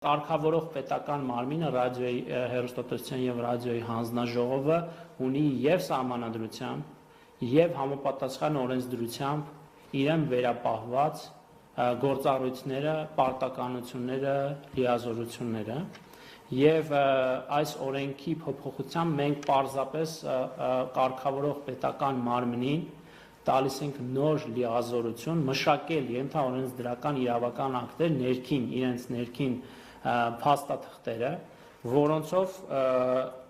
Կարգավորող պետական մարմինը ռադիոյի հեռուստատեսության եւ ռադիոյի հանձնաժողովը ունի եւ սահմանադրությամբ եւ համապատասխան օրենսդրությամբ իրեն վերապահված գործառույթները, պարտականությունները, լիազորությունները եւ այս օրենքի փոփոխությամբ մենք պարզապես կարգավորող պետական մարմնին տալիս ենք նոր լիազորություն մշակել ենթաօրենսդրական իրավական ակտեր իրենց ներքին փաստաթղթերը, որոնցով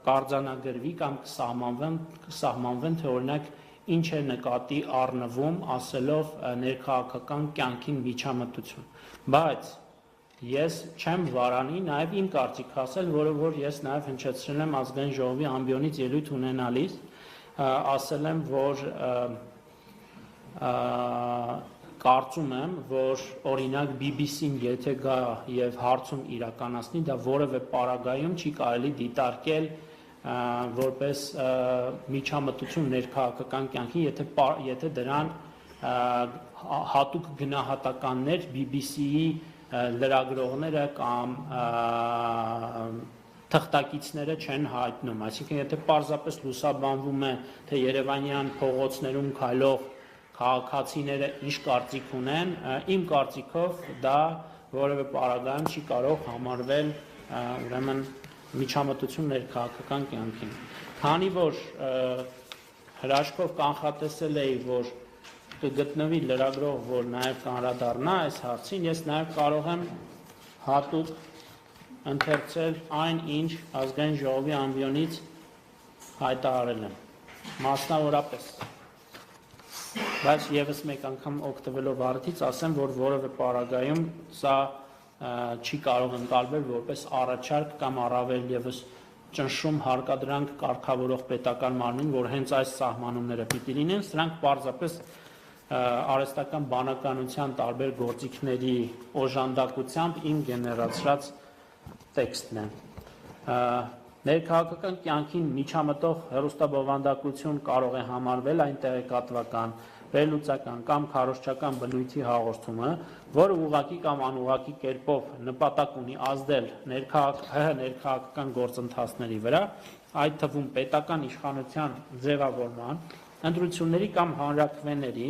կարձանագրվի կամ կսահմանվեն, թե օրինակ ինչ է նկատի առնվում ասելով ներքաղաքական կյանքին միջամտություն, բայց ես չեմ վարանի նաև իմ կարծիք ասել, որը որ ես նաև հնչեցրել եմ ազգային ժողովի ամբիոնից ելույթ ունենալիս, ասել եմ, որ կարծում եմ, որ օրինակ BBC-ն եթե գա եւ հարցում իրականացնի, դա որևէ պարագայում չի կարելի դիտարկել որպես միջամտություն ներքաղաքական կյանքին, եթե դրան հատուկ գնահատականներ BBC-ի լրագրողները կամ թղթակիցները չեն հայտնում, այսինքն եթե պարզապես լուսաբանվում է, թե երևանյան փողոցներում քայլող քաղաքացիները ինչ կարծիք ունեն, իմ կարծիքով դա որևէ պարագայում չի կարող համարվել ուրեմն միջամտություն ներքաղաքական կյանքին։ Քանի որ հրաշքով կանխատեսել էի, որ կգտնվի լրագրող, որ նաև կանդրադառնա այս հարցին, ես նաև կարող եմ հատուկ ընթերցել այն, ինչ ազգային ժողովի ամբիոնից հայտարարել եմ, մասնավորապես։ Բայց եւս մեկ անգամ օգտվելով առիթից ասեմ, որ որևէ պարագայում սա չի կարող ընկալվել որպես առաջարկ կամ առավել եւս ճնշում հարկադրանք կարգավորող պետական մարմին, որ հենց այս սահմանումները պիտի լինեն, սրանք պարզապես արհեստական բանականության տարբեր գործիքների օժանդակությամբ իմ գեներացրած տեքստն է։ Ներքաղաքական կյանքին միջամտող հեռուստաբովանդակություն կարող է համարվել այն տեղեկատվական, վերլուծական կամ քարոզչական բնույթի հաղորդումը, որը ուղղակի կամ անուղղակի կերպով նպատակ ունի ազդել ներքաղաքական գործընթացների վրա, այդ թվում պետական իշխանության ձևավորման, ընտրությունների կամ հանրաքվեների,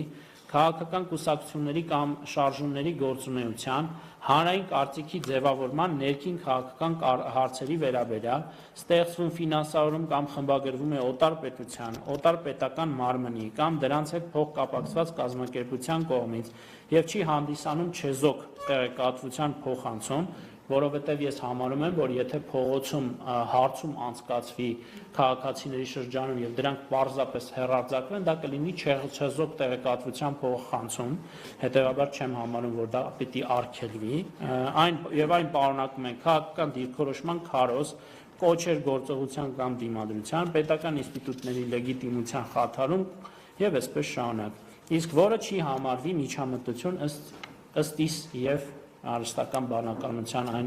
քաղաքական կուսակցությունների կամ շարժումների գործունեության, հանրային կարծիքի ձևավորման ներքին քաղաքական հարցերի վերաբերյալ, ստեղծվում, ֆինանսավորվում կամ խմբագրվում է օտար պետության, օտար պետական մարմնի կամ դրանց հետ փոխկապակցված կազմակերպության կողմից եւ չի հանդիսանում չեզոք տեղեկատվության փոխանցում, որովհետև ես համարում եմ, որ եթե փողոցում հարցում անցկացվի քաղաքացիների շրջանում եւ դրանք պարզապես հեռարձակվեն, դա կլինի չեզոք տեղեկատվության փոխանցում, հետեւաբար չեմ համարում, որ դա պիտի արգելվի, այն պարունակում է քաղաքական դիրքորոշման քարոզ, կոչեր գործողության կամ դիմադրության, պետական ինստիտուտների լեգիտիմության խաթարում եւ այսպես շարունակ, իսկ որը չի համարվի միջամտություն ըստ իս եւ արհեստական բանականության այն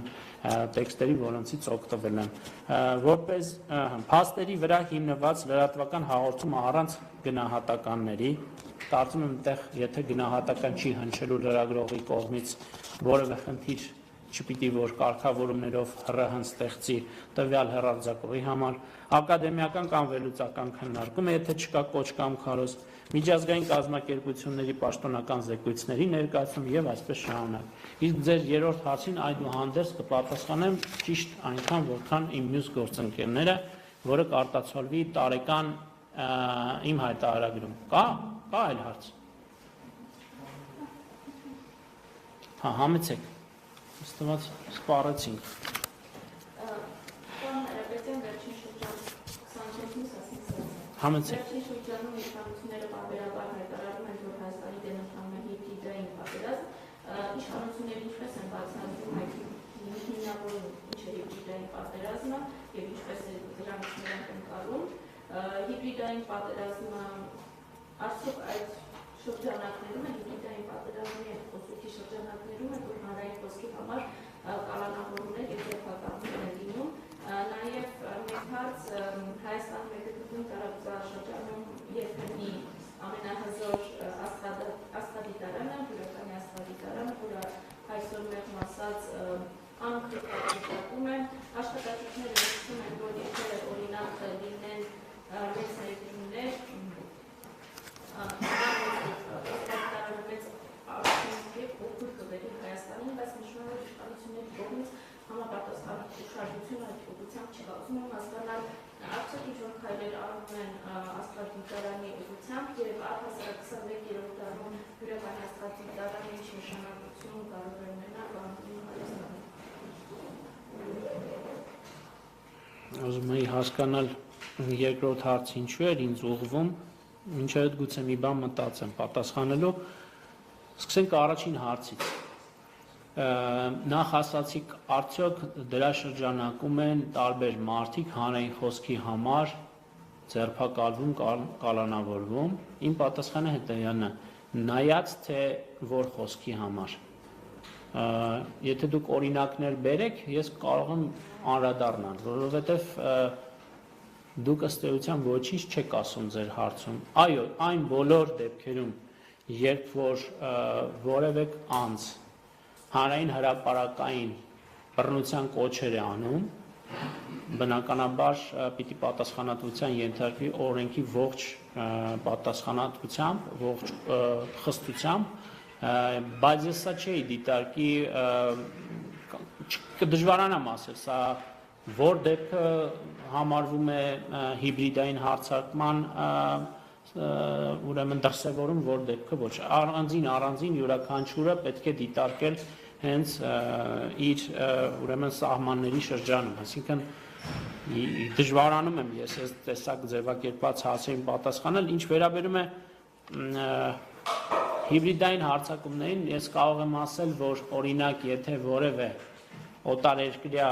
տեքստերի, որոնցից օգտվել եմ, որպես փաստերի վրա հիմնված լրատվական հաղորդումը առանց գնահատականների, կարծում եմ այդտեղ եթե գնահատական չի հնչելու լրագրողի կողմից որևէ խնդիր չպիտի որ կարգավորումներով հրահան ստեղծի տվյալ հեռարձակողի համար, ակադեմիական կամ վերլուծական քննարկում է, եթե չկա կոչ կամ քարոզ, միջազգային կազմակերպությունների պաշտոնական զեկույցների ներկայացում եւ այսպես շարունակ։ Իսկ ձեր երրորդ հարցին այդուհանդերձ կպատասխանեմ ճիշտ այնքան, որքան իմ մյուս գործընկերները, որը կարտացոլվի տարեկան իմ հայտարարագրում։ Կա այլ հարց։ Հա, համեցեք։ Ստված սպառեցինք։ Համեցեք։ Վերջին շրջանում իշխանությունները բարբերաբար հայտարարում են, որ Հայաստանի դեմ ընթանում է հիբրիդային պատերազմ, իշխանությունները ինչպես են բացահայտում այդ հիմնավորում, ինչ է հիբրիդային պատերազմը եւ ինչպես է դրանք ընկալում։ Հիբրիդային պատերազմը արդյոք այդ շրջանակներում է հիբրիդային պատերազմի հետ խոսքի շրջանակներում է, որ հանրային խոսքի համար կալանավորումներ եւ ձերբակալումներ են լինում, նաեւ մեկ հարց Հայաստանում հետագայում տարածաշրջանում երկրի ամենահզոր աստղադիտարանը, Հյուրատանի աստղադիտարանը, որը այսօր մեղմ ասած անքրկատ նշանակում է աշխատակիցները լսում են, որ եթե օրինակ լինեն մեծ ներդրումներ, մեծ արդյունք եւ օգուտ կբերի Հայաստանին, բայց նշանակում է իշխանությունների կողմից համապատասխան ուշադրություն այդ ուղղությամբ չկա։ Ուզում եմ հասկանալ, արդյոք ինչ-որ քայլեր արվում են աստղադիտարանի ուղղությամբ եւ առհասարակ 21-րդ դարում Հյուրականի աստղադիտարանը ինչ նշանակություն կարող է ունենալ Հայաստանում։ Ուզում եի հասկանալ երկրորդ հարցը ինչու էր ինձ ուղղվում, մինչև այդ գուցե մի բան մտածեմ պատասխանելու։ Սկսենք առաջին հարցից։ Նախ ասացիք, արդյոք դրա շրջանակում են տարբեր մարդիկ հանրային խոսքի համար ձերբակալվում, կալանավորվում։ Իմ պատասխանը հետևյալն է, նայած թե որ խոսքի համար։ Եթե դուք օրինակներ բերեք, ես կարող եմ անդրադառնալ, որովհետև դուք ըստ էության ոչինչ չեք ասում ձեր հարցում։ Այո, այն բոլոր դեպքերում, երբ որ որևէ անձ հանրային հրապարակային բռնության կոչեր է անում, բնականաբար պիտի պատասխանատվության ենթարկվի օրենքի ողջ պատասխանատվությամբ, ողջ խստությամբ, բայց ես սա չէի դիտարկի, կդժվարանամ ասել, սա որ դեպքը համարվում է հիբրիդային հարձակման ուրեմն դրսևորում, որ դեպքը ոչ, առանձին յուրաքանչյուրը պետք է դիտարկել հենց իր ուրեմն սահմանների շրջանում, այսինքն դժվարանում եմ ես այս տեսակ ձևակերպված հարցերին պատասխանել, ինչ վերաբերում է հիբրիդային հարձակումներին, ես կարող եմ ասել, որ օրինակ եթե որևէ օտարերկրյա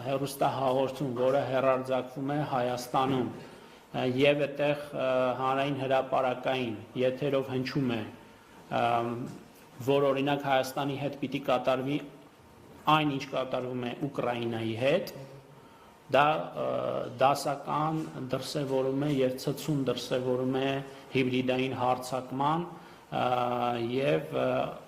հեռուստահաղորդում, որը հեռարձակվում է Հայաստանում եւ այդտեղ հանրային հրապարակային եթերով հնչում է, որ օրինակ Հայաստանի հետ պիտի կատարվի այն, ինչ կատարվում է Ուկրաինայի հետ, դա դասական դրսևորում է եւ ցցուն դրսևորում է հիբրիդային հարձակման եւ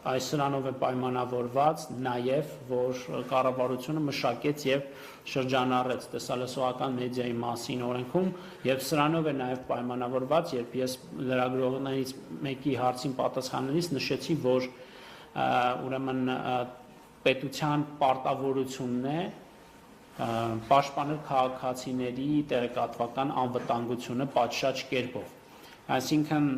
այս սրանով է պայմանավորված նաեւ որ կառավարությունը մշակեց եւ շրջանառեց տեսալսողական մեդիայի մասին օրենքում եւ սրանով է նաեւ պայմանավորված, երբ ես լրագրողներից մեկի հարցին պատասխանելիս նշեցի, որ ուրեմն պետության պարտավորությունն է պաշտպանել քաղաքացիների տեղեկատվական անվտանգությունը պատշաճ կերպով, այսինքն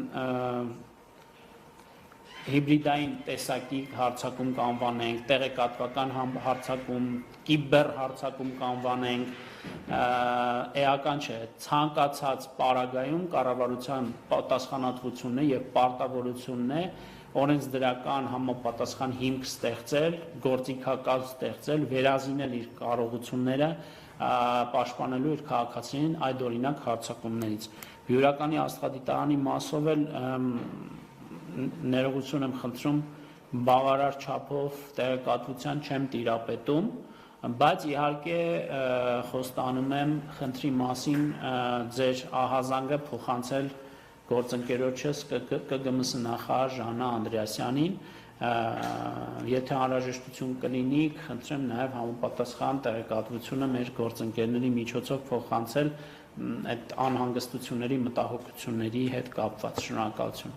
հիբրիդային տեսակի հարձակում կանվանենք, տեղեկատվական հարձակում, կիբեր հարձակում կանվանենք, էական չէ, ցանկացած պարագայում կառավարության պատասխանատվությունն է եւ պարտավորությունն է օրենսդրական համապատասխան հիմք ստեղծել, գործիքակարգ ստեղծել, վերազինել իր կարողությունները պաշտպանելու իր քաղաքացիներին այդ օրինակ հարձակումներից։ Հյուրականի աստղադիտարանի մասով էլ ներողություն եմ խնդրում, բավարար չափով տեղեկատվության չեմ տիրապետում, բայց իհարկե խոստանում եմ խնդրի մասին ձեր ահազանգը փոխանցել գործընկերոջս ԿԳՄՍ նախարար Ժաննա Անդրեասյանին, եթե անհրաժեշտություն կլինի, խնդրեմ նաև համապատասխան տեղեկատվությունը մեր գործընկերների միջոցով փոխանցել այդ անհանգստությունների, մտահոգությունների հետ կապված։ Շնորհակալություն։